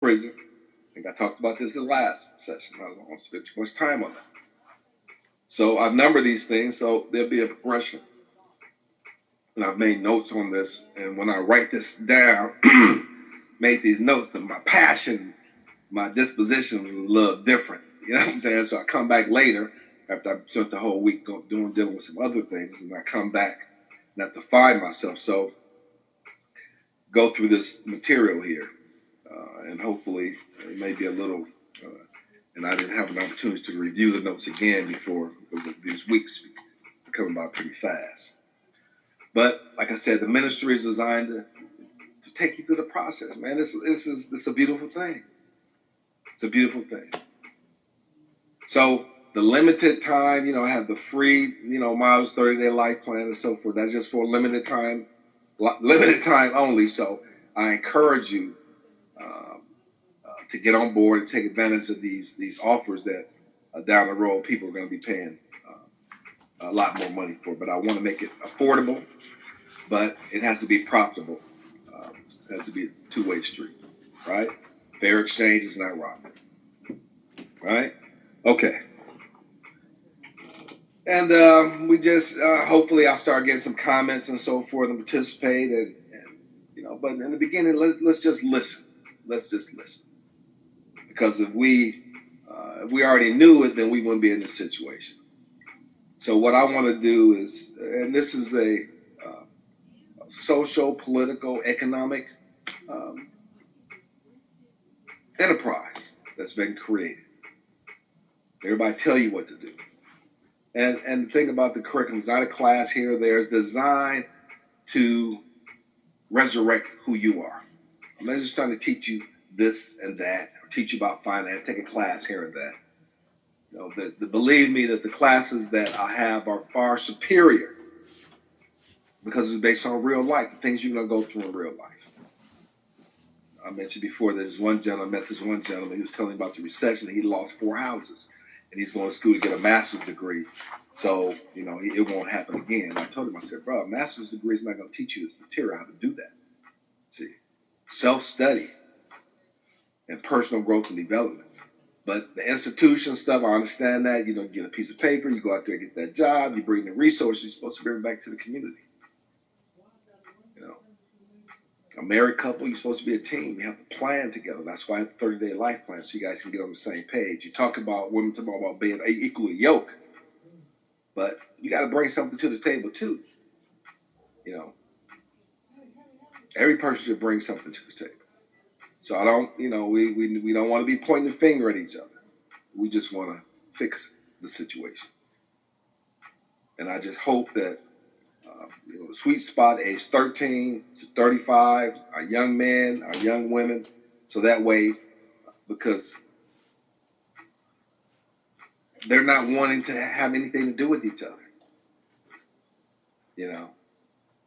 prison. I think I talked about this in the last session. I don't want to spend too much time on that. So I've numbered these things, so there'll be a progression. And I've made notes on this. And when I write this down, made these notes, that my passion, my disposition was a little different. You know what I'm saying? So I come back later after I've spent the whole week dealing with some other things, and I come back and have to find myself. So go through this material here, and hopefully it may be a little. And I didn't have an opportunity to review the notes again before, because these weeks are coming by pretty fast. But like I said, the ministry is designed to take you through the process, man. This is a beautiful thing. It's a beautiful thing. So the limited time, I have the free, Miles 30-day life plan and so forth. That's just for limited time only. So I encourage you to get on board and take advantage of these offers that down the road people are going to be paying a lot more money for. But I want to make it affordable, but it has to be profitable. It has to be a two-way street, right? Fair exchange is not robbery, right? Okay. And we just, hopefully I'll start getting some comments and so forth and participate. And but in the beginning, let's just listen. Let's just listen. Because if we already knew it, then we wouldn't be in this situation. So what I want to do is, and this is a social, political, economic enterprise that's been created. Everybody tell you what to do. And the thing about the curriculum is not a class here or there. It's designed to resurrect who you are. I'm not just trying to teach you this and that, or teach you about finance, take a class here and that. Believe me that the classes that I have are far superior because it's based on real life, the things you're going to go through in real life. I mentioned before that I met this one gentleman, he was telling me about the recession. He lost 4 houses, and he's going to school to get a master's degree. So, it won't happen again. I told him, I said, bro, a master's degree is not going to teach you this material, how to do that. See, self-study and personal growth and development. But the institution stuff, I understand that. You get a piece of paper, you go out there and get that job, you bring the resources you're supposed to bring back to the community. A married couple, you're supposed to be a team. You have to plan together. That's why I have the 30-day life plan, so you guys can get on the same page. You talk about women talk about being equally yoked, but you got to bring something to the table too. Every person should bring something to the table. So I don't, we don't want to be pointing the finger at each other. We just want to fix the situation. And I just hope that the sweet spot, age 13 to 35, our young men, our young women, so that way, because they're not wanting to have anything to do with each other.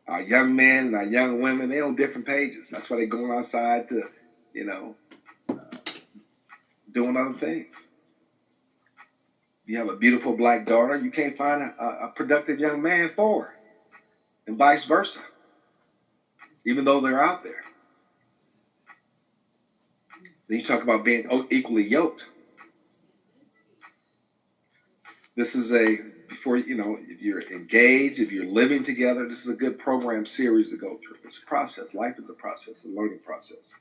Our young men and our young women, they're on different pages. That's why they're going outside to, doing other things. You have a beautiful black daughter, you can't find a productive young man for her, and vice versa, even though they're out there. Then you talk about being equally yoked. This is before, if you're engaged, if you're living together, this is a good program series to go through. It's a process. Life is a process, a learning process.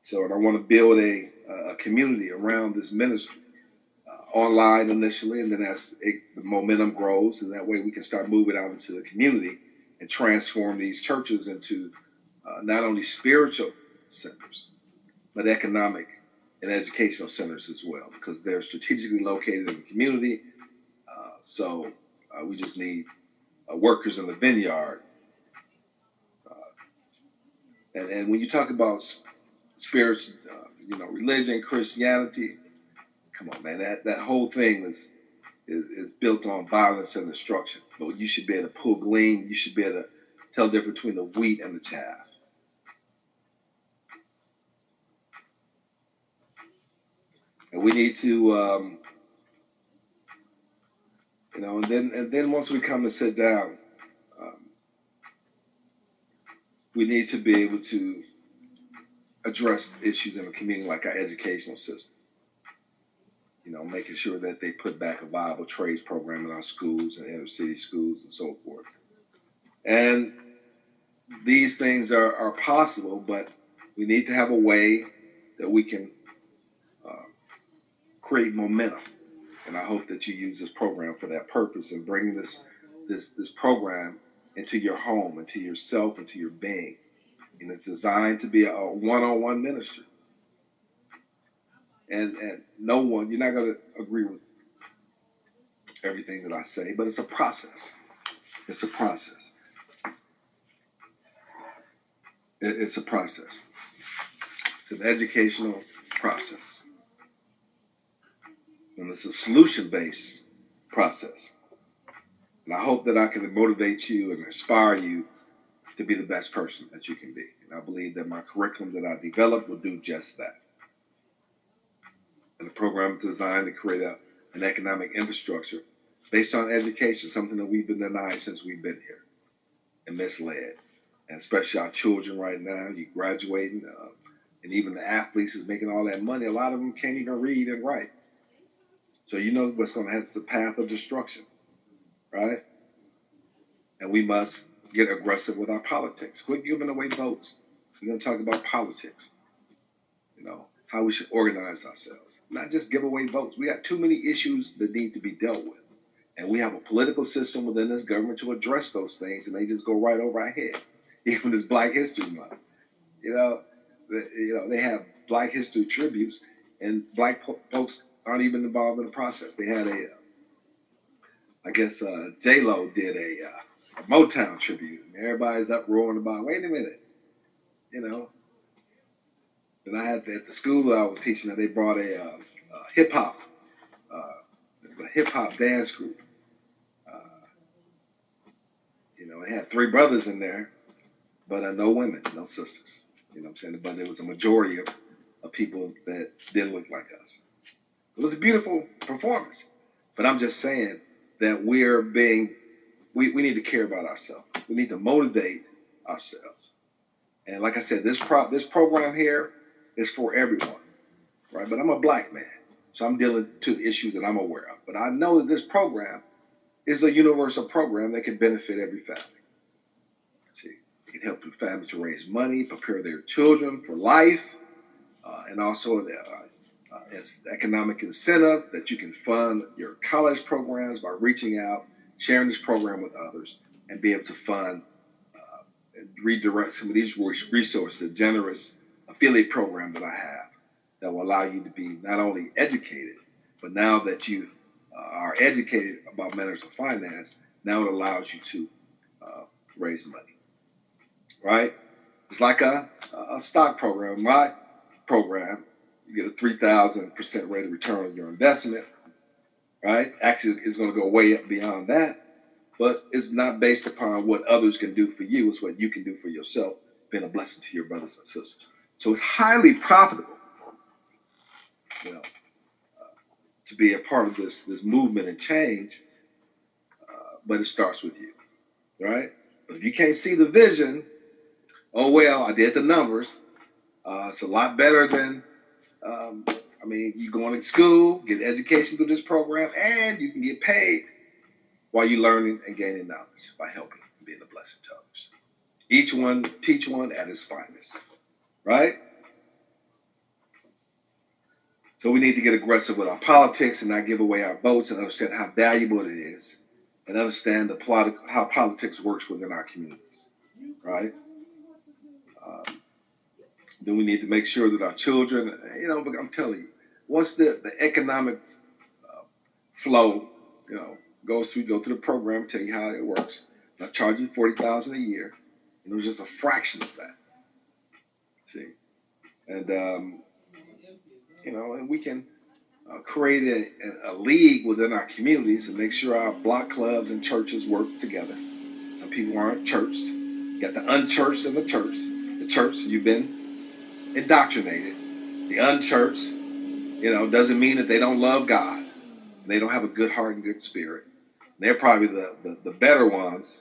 So I want to build a community around this ministry, online initially, and then as the momentum grows, and that way we can start moving out into the community and transform these churches into not only spiritual centers, but economic and educational centers as well, because they're strategically located in the community. So we just need workers in the vineyard. And when you talk about spirits, religion, Christianity, come on, man, that whole thing is built on violence and destruction. But you should be able to pull glean. You should be able to tell the difference between the wheat and the chaff. And we need to, and then once we come to sit down, we need to be able to address issues in the community like our educational system. Making sure that they put back a viable trades program in our schools and inner city schools and so forth. And these things are possible, but we need to have a way that we can create momentum. And I hope that you use this program for that purpose and bringing this program into your home, into yourself, into your being. And it's designed to be a one-on-one ministry. And no one, you're not going to agree with everything that I say, but it's a process. It's a process. It's a process. It's an educational process. And it's a solution-based process. And I hope that I can motivate you and inspire you to be the best person that you can be. And I believe that my curriculum that I developed will do just that. And the program is designed to create an economic infrastructure based on education, something that we've been denied since we've been here and misled. And especially our children right now, you graduating, and even the athletes is making all that money. A lot of them can't even read and write. So you know what's going to happen is the path of destruction, right? And we must get aggressive with our politics. Quit giving away votes. We're going to talk about politics, how we should organize ourselves, not just give away votes. We got too many issues that need to be dealt with. And we have a political system within this government to address those things, and they just go right over our head. Even this Black History Month, they have Black History tributes, and Black folks aren't even involved in the process. They had J-Lo did a Motown tribute, and everybody's uproaring about, wait a minute, And I had at the school I was teaching that they brought a hip hop dance group. They had 3 brothers in there, but no women, no sisters. You know what I'm saying? But there was a majority of people that didn't look like us. It was a beautiful performance. But I'm just saying that we need to care about ourselves. We need to motivate ourselves. And like I said, this program here is for everyone, right? But I'm a Black man, so I'm dealing to the issues that I'm aware of. But I know that this program is a universal program that can benefit every family. See, it can help the family to raise money, prepare their children for life, and also it's economic incentive that you can fund your college programs by reaching out, sharing this program with others, and be able to fund and redirect some of these resources, a generous affiliate program that I have that will allow you to be not only educated, but now that you are educated about matters of finance, now it allows you to raise money, right? It's like a stock program. My program, you get a 3,000% rate of return on your investment, right? Actually, it's going to go way up beyond that, but it's not based upon what others can do for you. It's what you can do for yourself, being a blessing to your brothers and sisters. So it's highly profitable, to be a part of this movement and change, but it starts with you, right? But if you can't see the vision, oh well, I did the numbers. It's a lot better than, you going to school, get education through this program, and you can get paid while you're learning and gaining knowledge by helping and being a blessing to others. Each one, teach one at its finest, right? So we need to get aggressive with our politics and not give away our votes and understand how valuable it is and understand how politics works within our communities, right? Then we need to make sure that our children, but I'm telling you, once the economic flow, go through the program, tell you how it works. I charge you $40,000 a year, and it was just a fraction of that. See, and and we can create a league within our communities and make sure our block clubs and churches work together. Some people aren't churched. You got the unchurched and the church. The church, you've been indoctrinated. The unchurched, doesn't mean that they don't love God. And they don't have a good heart and good spirit. And they're probably the better ones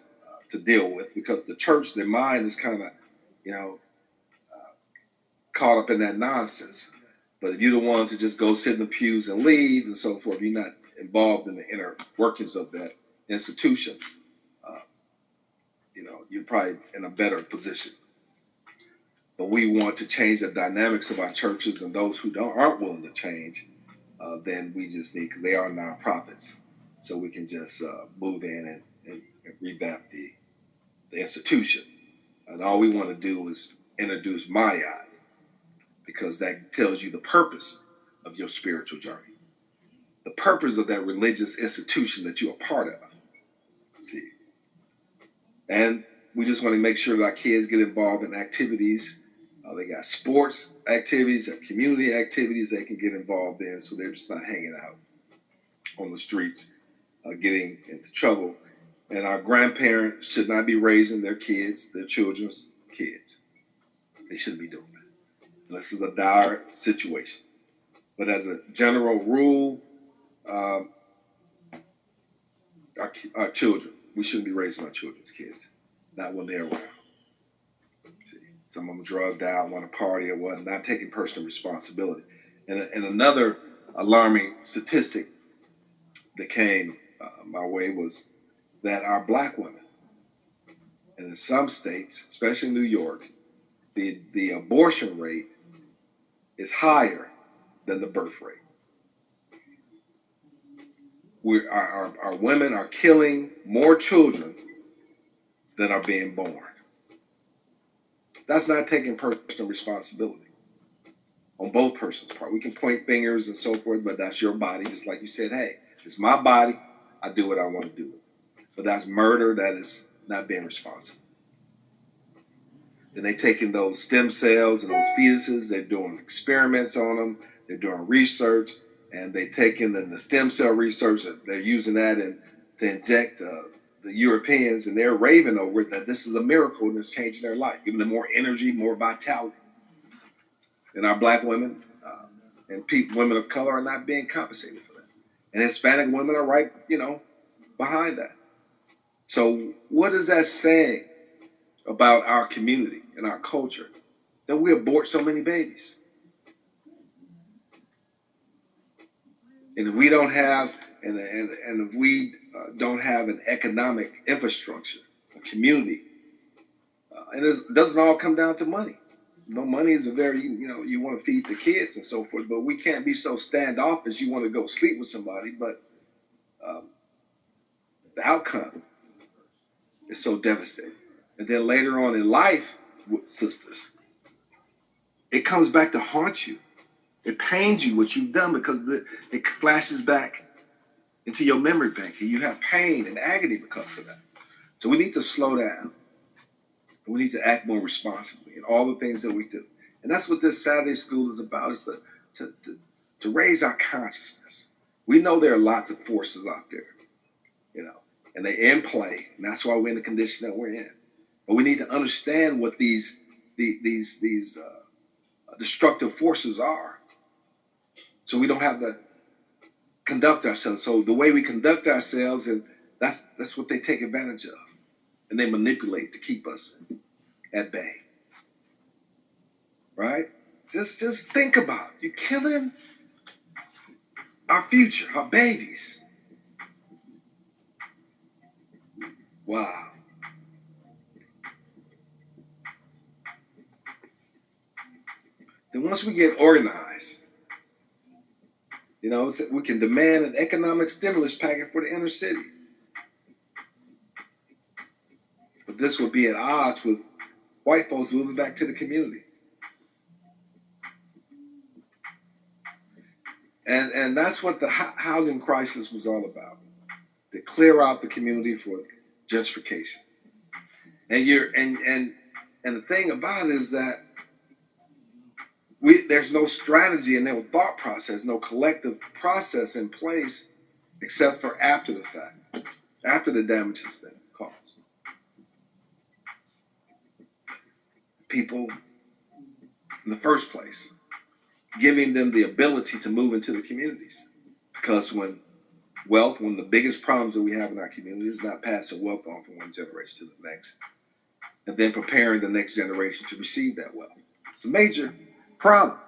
to deal with, because the church, their mind is kind of, caught up in that nonsense. But if you're the ones that just go sit in the pews and leave and so forth, you're not involved in the inner workings of that institution, uh, you're probably in a better position. But we want to change the dynamics of our churches, and those who aren't willing to change, then we just need, because they are nonprofits, so we can just move in and revamp the institution. And all we want to do is introduce Maya, because that tells you the purpose of your spiritual journey, the purpose of that religious institution that you're a part of. See, and we just want to make sure that our kids get involved in activities. They got sports activities and community activities they can get involved in, so they're just not hanging out on the streets, getting into trouble. And our grandparents should not be raising their kids, their children's kids. They shouldn't be doing that. This is a dire situation. But as a general rule, our children, we shouldn't be raising our children's kids, not when they're around. See, some of them drugged out, want to party or what, not taking personal responsibility. And another alarming statistic that came my way was that our black women, and in some states, especially New York, the abortion rate is higher than the birth rate. Our women are killing more children than are being born. That's not taking personal responsibility on both persons' part. We can point fingers and so forth, but that's your body. Just like you said, hey, it's my body. I do what I want to do. But that's murder. That is not being responsible. Then they're taking those stem cells and those fetuses. They're doing experiments on them. They're doing research. And they're taking the stem cell research. They're using that to inject the Europeans. And they're raving over it that this is a miracle and it's changing their life, giving them more energy, more vitality. And our black women and women of color are not being compensated for that. And Hispanic women are right, behind that. So what is that saying about our community and our culture, that we abort so many babies? And if we don't have, and if we don't have an economic infrastructure, a community, and it doesn't all come down to money. Money is a very, you want to feed the kids and so forth, but we can't be so standoffish. You want to go sleep with somebody, but the outcome is so devastating. And then later on in life, with sisters, it comes back to haunt you. It pains you what you've done, because it flashes back into your memory bank, and you have pain and agony because of that. So we need to slow down. We need to act more responsibly in all the things that we do. And that's what this Saturday school is about, is to raise our consciousness. We know there are lots of forces out there, and they're in play, and that's why we're in the condition that we're in. But we need to understand what these destructive forces are, so we don't have to conduct ourselves. So the way we conduct ourselves, and that's what they take advantage of, and they manipulate to keep us at bay. Right? Just think about it. You're killing our future, our babies. Wow. Then once we get organized, we can demand an economic stimulus package for the inner city. But this will be at odds with white folks moving back to the community. And that's what the housing crisis was all about, to clear out the community for gentrification. And the thing about it is that there's no strategy and no thought process, no collective process in place, except for after the fact, after the damage has been caused. People, in the first place, giving them the ability to move into the communities. Because when the biggest problems that we have in our community is not passing wealth on from one generation to the next, and then preparing the next generation to receive that wealth. It's a major problem.